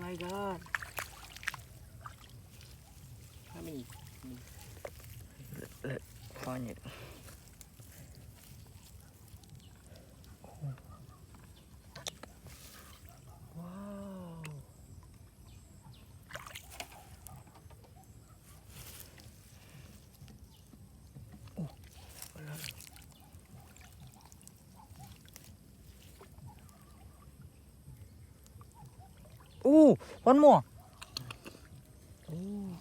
my god. How many? Let's find it. Wow. Oh, wala. Oh, one more. Oh.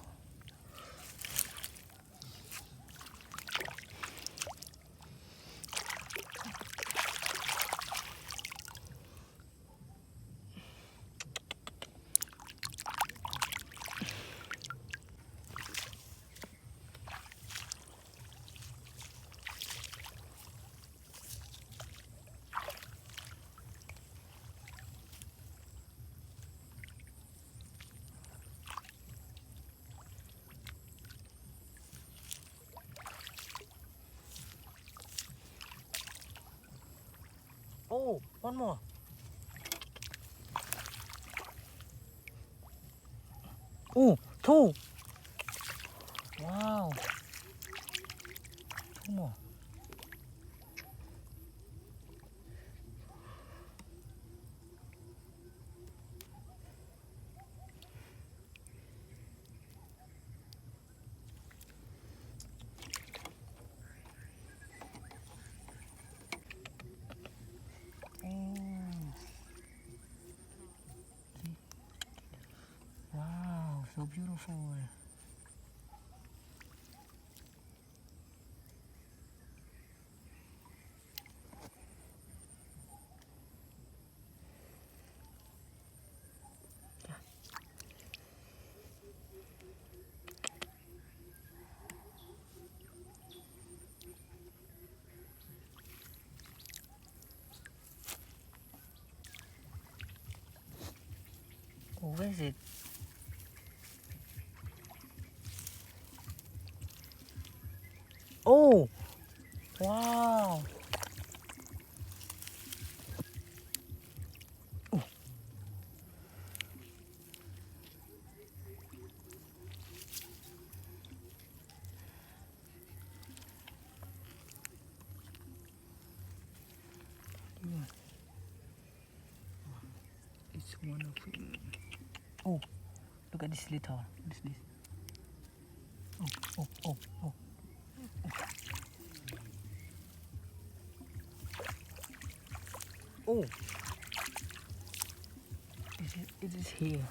Oh, one more. Oh, two. Wow. Two more. Oh. Wow, so beautiful. Oh, where is it? Oh, wow. It's wonderful. Oh, look at this little. This. Oh. Oh. It is here.